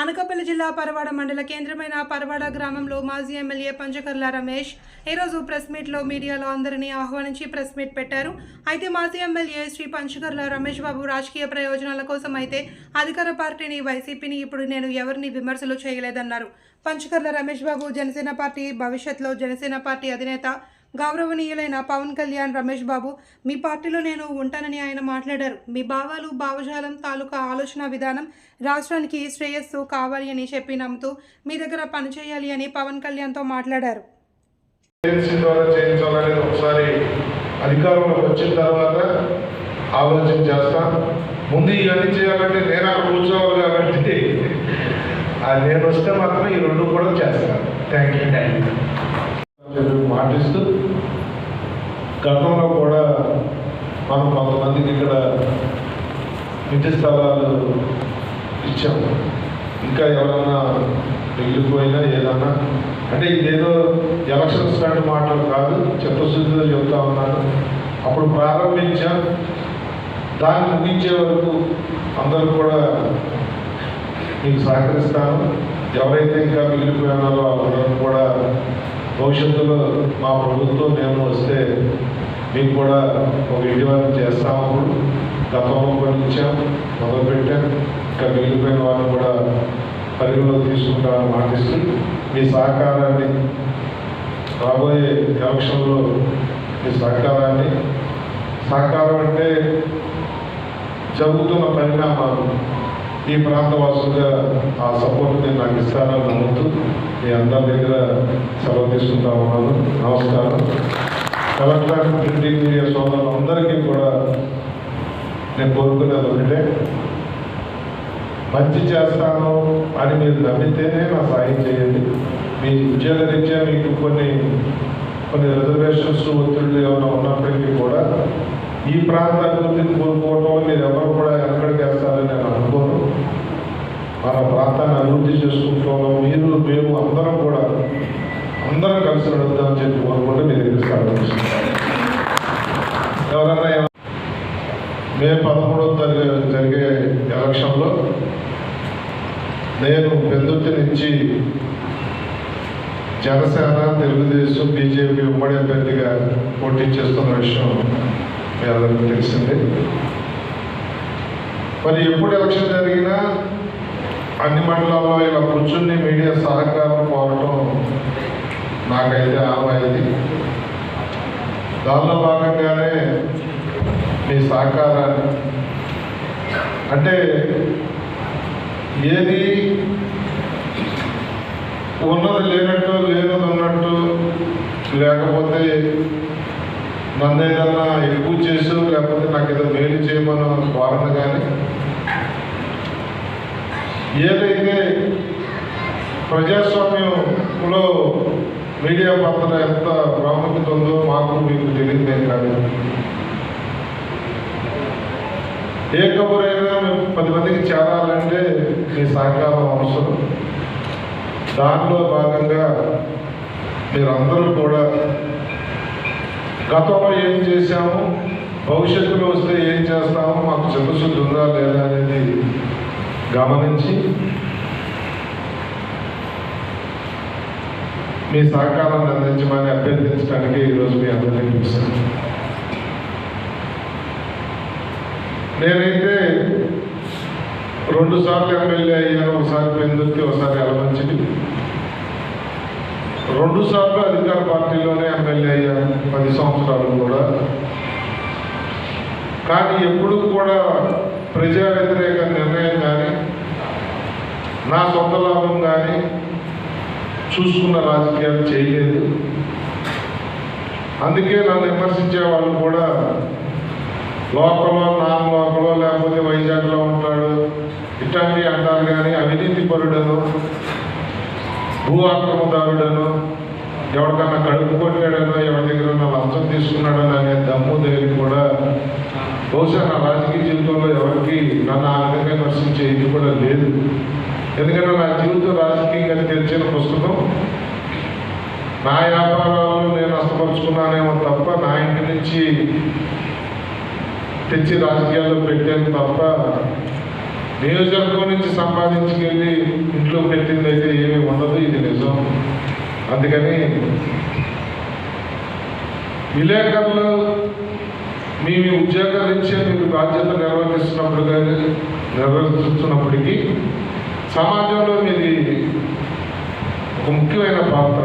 అనకాపల్లి జిల్లా పరవాడ మండల కేంద్రమైన పరవాడ గ్రామంలో మాజీ ఎమ్మెల్యే పంచకర్ల రమేష్ ఈరోజు ప్రెస్ మీట్లో మీడియాలో అందరినీ ఆహ్వానించి ప్రెస్ మీట్ పెట్టారు. అయితే మాజీ ఎమ్మెల్యే శ్రీ పంచకర్ల రమేష్ బాబు రాజకీయ ప్రయోజనాల కోసం అయితే అధికార పార్టీని వైసీపీని ఇప్పుడు నేను ఎవరిని విమర్శలు చేయలేదన్నారు. పంచకర్ల రమేష్ బాబు జనసేన పార్టీ భవిష్యత్తులో జనసేన పార్టీ అధినేత గౌరవనీయులైన పవన్ కళ్యాణ్ రమేష్ బాబు మీ పార్టీలో నేను ఉంటానని ఆయన మాట్లాడారు. మీ భావాలు భావజాలం తాలూకా ఆలోచన విధానం రాష్ట్రానికి శ్రేయస్సు కావాలి అని చెప్పి నమ్ముతూ మీ దగ్గర పనిచేయాలి అని పవన్ కళ్యాణ్తో మాట్లాడారు. ఒకసారి అధికారంలోకి వచ్చిన తర్వాత ఆలోచన చేస్తాం. ముందు ఇవన్నీ చేయాలంటే నేను అక్కడ కూర్చోవాలి కాబట్టి నేను వస్తే మాత్రం ఈ రెండు కూడా చేస్తాను. థ్యాంక్ యూ మాటిస్తూ గతంలో కూడా మనం కొంతమందికి ఇక్కడ ఇంటి స్థలాలు ఇచ్చాము. ఇంకా ఎవరన్నా మిగిలిపోయినా ఏదన్నా అంటే ఇదేదో ఎలక్షన్స్ లాంటి మాటలు కాదు, చిత్తశుద్ధిలో చెప్తా ఉన్నాను. అప్పుడు ప్రారంభించాం, దాన్ని ముగించే వరకు అందరూ కూడా మీకు సహకరిస్తాను. ఎవరైతే ఇంకా మిగిలిపోయినారో వాళ్ళందరూ కూడా భవిష్యత్తులో మా ప్రభుత్వం నేను వస్తే మీకు కూడా ఒక ఇటీవల చేస్తాము. గతంలో కొన్ని ఇచ్చాం, మొదలుపెట్టాం. ఇంకా మిగిలిపోయిన వాళ్ళని కూడా పరిగణలో తీసుకుంటామని మాటిస్తూ మీ సహకారాన్ని రాబోయే ఎలక్షన్లో మీ సహకారం అంటే జరుగుతున్న పరిణామాలు ఈ ప్రాంతవాసులుగా ఆ సపోర్ట్ నేను నాకు ఇస్తానని నమ్ముతూ మీ అందరి దగ్గర సెలవు తీసుకుంటా ఉన్నాను. నమస్కారం. కలెక్టర్ ప్రింటింగ్ మీడియా సోదరులందరికీ కూడా నేను కోరుకునేది ఒకటే, మంచి చేస్తాను అని మీరు నమ్మితేనే నా సాయం చేయండి. మీ ఉద్యోగ రీత్యా మీకు కొన్ని రిజర్వేషన్స్ ఒత్తిళ్ళు ఏమైనా ఉన్నప్పటికీ కూడా ఈ ప్రాంత అభివృద్ధిని కోరుకోవటం మీరు ఎవరు కూడా వెనకడికి వేస్తారని నేను అనుకోను. మన ప్రాంతాన్ని అభివృద్ధి చేసుకుంటాం. మీరు మేము అందరం కలిసి నడుద్దామని చెప్పి కోరుకుంటే మీ దగ్గర సాధించుకుంటాం. ఎవరన్నా మే 13వ జరిగే ఎలక్షన్లో నేను పెందుర్తి నుంచి జనసేన, తెలుగుదేశం, బీజేపీ ఉమ్మడి అభ్యర్థిగా పోటీ చేస్తున్న విషయం మీ అందరికీ తెలిసిందే. మరి ఎప్పుడు ఎలక్షన్ జరిగినా అన్ని మండలాల్లో ఇలా కూర్చుని మీడియా సహకారం కోరటం నాకైతే ఆమైంది. దానిలో భాగంగానే మీ సహకారాన్ని అంటే ఏది ఉన్నది లేనట్టు లేనది ఉన్నట్టు లేకపోతే నన్ను ఏదన్నా ఎక్కువ చేసు లేకపోతే నాకు ఏదో మేలు చేయమని కోరను. కానీ ఏదైతే ప్రజాస్వామ్యంలో మీడియా పాత్ర ఎంత ప్రాముఖ్యత ఉందో మాకు మీకు తెలియదే. కానీ ఏ కబురైనా మేము 10 మందికి చేరాలంటే మీ సహకారం అవసరం. దానిలో భాగంగా మీరందరూ కూడా గతంలో ఏం చేశాము, భవిష్యత్తులో వస్తే ఏం చేస్తామో మాకు చిత్తశుద్ధి ఉందా లేదా అనేది గమనించి మీ సహకారాన్ని అందించమని అభ్యర్థించడానికి ఈరోజు మీ అందరినీ పిలుస్తాను. నేనైతే 2 సార్లు ఎమ్మెల్యే అయ్యాను. ఒకసారి పెందుర్తి, ఒకసారి ఎలమంచిలి. 2 సార్లు అధికార పార్టీలోనే ఎమ్మెల్యే అయ్యాను, 10 సంవత్సరాలు కూడా. కానీ ఎప్పుడు కూడా ప్రజా వ్యతిరేక నిర్ణయం కానీ నా సొంత లాభం కానీ చూసుకున్న రాజకీయాలు చేయలేదు. అందుకే నన్ను విమర్శించే వాళ్ళు కూడా లోకల్లో, నాన్ లోకల్లో, లేకపోతే వైజాగ్లో ఉంటాడు ఇట్లాంటివి అంటారు. కానీ అవినీతి పరుడను, భూ ఆక్రమదారుడను, ఎవరికన్నా కడుపు కొట్టాడనో, ఎవరి దగ్గర లంచం తీసుకున్నాడనో అనే దమ్ము దగ్గర కూడా బహుశా నా రాజకీయ జీవితంలో ఎవరికి నన్ను ఆ విధంగా విమర్శించే ఇది కూడా లేదు. ఎందుకంటే నా జీవితం రాజకీయంగా తెరిచిన పుస్తకం. నా వ్యాపారాలను నేను నష్టపరుచుకున్నానేమో తప్ప నా ఇంటి నుంచి తెచ్చి రాజకీయాల్లో పెట్టాను తప్ప నియోజకవర్గం నుంచి సంపాదించుకెళ్ళి ఇంట్లో పెట్టింది అయితే ఏమీ ఉండదు, ఇది నిజం. అందుకని విలేకరులు మీ ఉద్యోగరీత్యా మీరు బాధ్యత నిర్వర్తిస్తున్నప్పటికీ సమాజంలో మీది ఒక ముఖ్యమైన పాత్ర.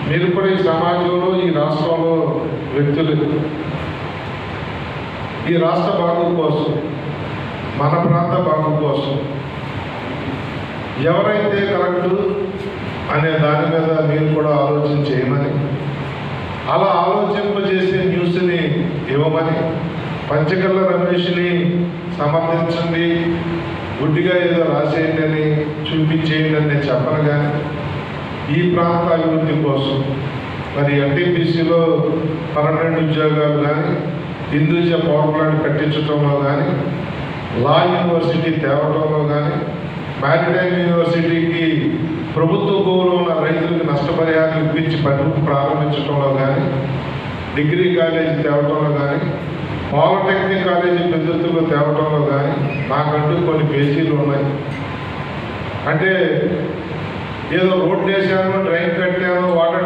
మీరు కూడా ఈ సమాజంలో, ఈ రాష్ట్రంలో వ్యక్తులు ఈ రాష్ట్ర బాగు కోసం, మన ప్రాంత బాగు కోసం ఎవరైతే కరెక్టు అనే దాని మీద మీరు కూడా ఆలోచన చేయమని, అలా ఆలోచింపజేసే న్యూస్ని ఇవ్వమని, పంచకర్ల రమేష్ని సమర్థించండి, గుడ్డిగా ఏదో రాసేయండి అని చూపించేయండి అని నేను చెప్పను. కానీ ఈ ప్రాంత అభివృద్ధి కోసం మరి ఎన్టీపీసీలో 12 ఉద్యోగాలు కానీ, హిందూజా పవర్ ప్లాంట్ కట్టించడంలో కానీ, లా యూనివర్సిటీ తేవడంలో కానీ, మ్యారిటైమ్ యూనివర్సిటీకి ప్రభుత్వ భూములో ఉన్న రైతులకు నష్టపరిహారం ఇప్పించి పనులు ప్రారంభించడంలో కానీ, డిగ్రీ కాలేజీ తేవడంలో కానీ, పాలిటెక్నిక్ కాలేజీ పెద్దతుల్లో తేవడంలో కానీ నాకంటూ కొన్ని పేజీలు ఉన్నాయి. అంటే ఏదో రోడ్డు వేసాను, డ్రైన్ కట్టాను, వాటర్